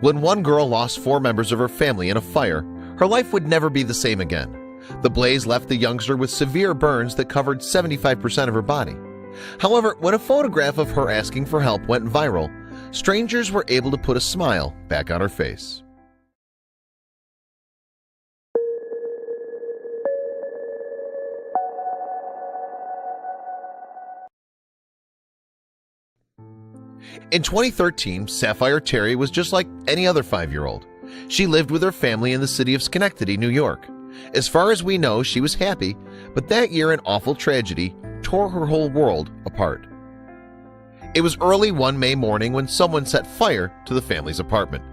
When one girl lost 4 members of her family in a fire, her life would never be the same again. The blaze left the youngster with severe burns that covered 75% of her body. However, when a photograph of her asking for help went viral, strangers were able to put a smile back on her face. In 2013, Sapphire Terry was just like any other 5-year-old. She lived with her family in the city of Schenectady, New York. As far as we know, she was happy, but that year an awful tragedy tore her whole world apart. It was early one May morning when someone set fire to the family's apartment.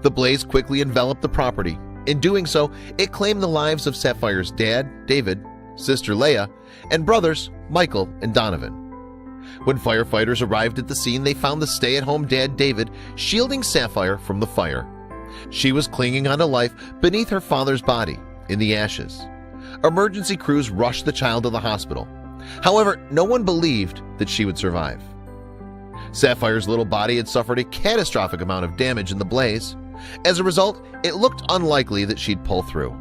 The blaze quickly enveloped the property. In doing so, it claimed the lives of Sapphire's dad, David, sister Leah, and brothers, Michael and Donovan. When firefighters arrived at the scene, they found the stay-at-home dad, David, shielding Sapphire from the fire. She was clinging onto life beneath her father's body, in the ashes. Emergency crews rushed the child to the hospital. However, no one believed that she would survive. Sapphire's little body had suffered a catastrophic amount of damage in the blaze. As a result, it looked unlikely that she'd pull through.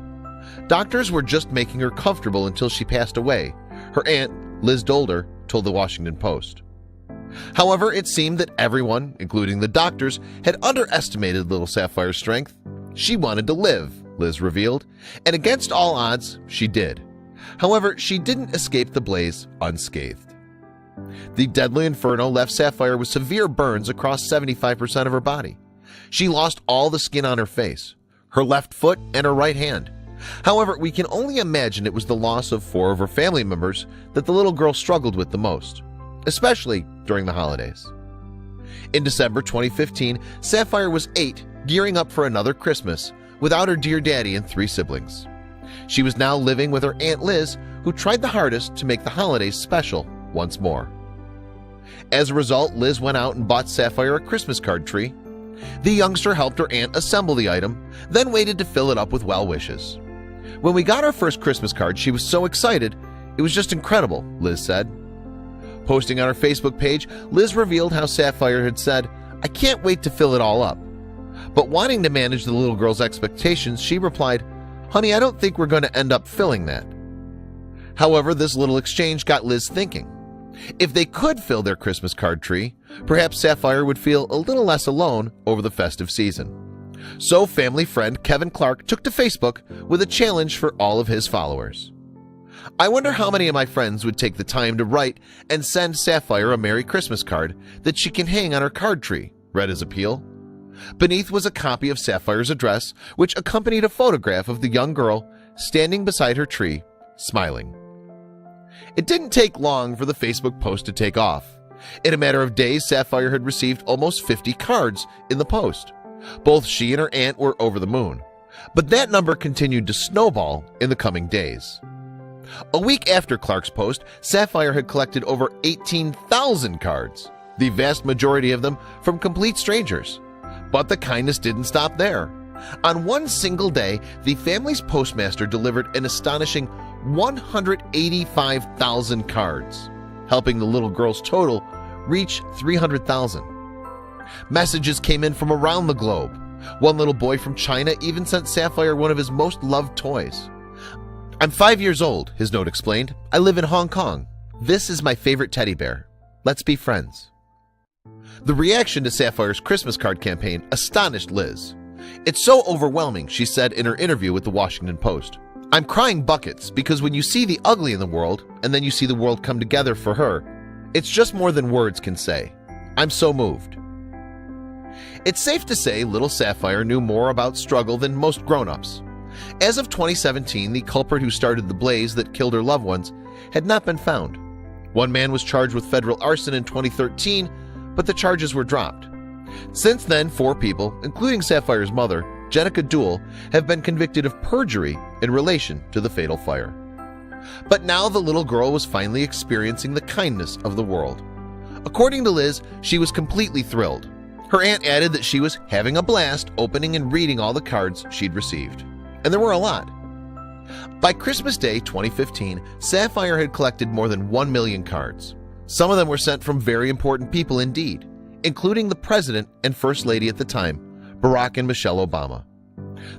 Doctors were just making her comfortable until she passed away, her aunt, Liz Dolder, told the Washington Post. However, it seemed that everyone, including the doctors, had underestimated little Sapphire's strength. She wanted to live, Liz revealed, and against all odds, she did. However, she didn't escape the blaze unscathed. The deadly inferno left Sapphire with severe burns across 75% of her body. She lost all the skin on her face, her left foot, and her right hand. However, we can only imagine it was the loss of 4 of her family members that the little girl struggled with the most, especially during the holidays. In December 2015, Sapphire was 8, gearing up for another Christmas without her dear daddy and 3 siblings. She was now living with her Aunt Liz, who tried the hardest to make the holidays special once more. As a result, Liz went out and bought Sapphire a Christmas card tree. The youngster helped her aunt assemble the item, then waited to fill it up with well wishes. When we got our first Christmas card, she was so excited. It was just incredible, Liz said. Posting on her Facebook page, Liz revealed how Sapphire had said, "I can't wait to fill it all up." But wanting to manage the little girl's expectations, she replied, "Honey, I don't think we're going to end up filling that." However, this little exchange got Liz thinking. If they could fill their Christmas card tree, perhaps Sapphire would feel a little less alone over the festive season. So family friend Kevin Clark took to Facebook with a challenge for all of his followers. "I wonder how many of my friends would take the time to write and send Sapphire a Merry Christmas card that she can hang on her card tree," read his appeal. Beneath was a copy of Sapphire's address, which accompanied a photograph of the young girl standing beside her tree, smiling. It didn't take long for the Facebook post to take off. In a matter of days, Sapphire had received almost 50 cards in the post. Both she and her aunt were over the moon. But that number continued to snowball in the coming days. A week after Clark's post, Sapphire had collected over 18,000 cards, the vast majority of them from complete strangers. But the kindness didn't stop there. On one single day, the family's postmaster delivered an astonishing 185,000 cards, helping the little girl's total reach 300,000. Messages came in from around the globe. One little boy from China even sent Sapphire one of his most loved toys. "I'm 5 years old," his note explained. "I live in Hong Kong. This is my favorite teddy bear. Let's be friends." The reaction to Sapphire's Christmas card campaign astonished Liz. "It's so overwhelming," she said in her interview with the Washington Post. "I'm crying buckets because when you see the ugly in the world and then you see the world come together for her, it's just more than words can say. I'm so moved." It's safe to say little Sapphire knew more about struggle than most grown-ups. As of 2017, the culprit who started the blaze that killed her loved ones had not been found. One man was charged with federal arson in 2013, but the charges were dropped. Since then, 4 people, including Sapphire's mother, Jenica Duell, have been convicted of perjury in relation to the fatal fire. But now the little girl was finally experiencing the kindness of the world. According to Liz, she was completely thrilled. Her aunt added that she was having a blast opening and reading all the cards she'd received. And there were a lot. By Christmas Day 2015, Sapphire had collected more than 1 million cards. Some of them were sent from very important people indeed, including the President and First Lady at the time, Barack and Michelle Obama.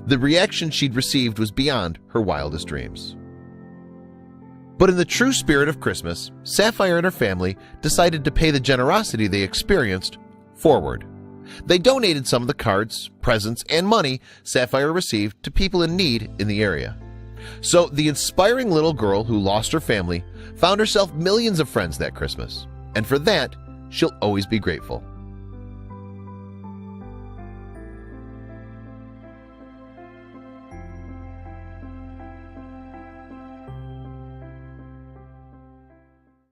The reaction she'd received was beyond her wildest dreams. But in the true spirit of Christmas, Sapphire and her family decided to pay the generosity they experienced forward. They donated some of the cards, presents, and money Sapphire received to people in need in the area. So the inspiring little girl who lost her family found herself millions of friends that Christmas, and for that, she'll always be grateful.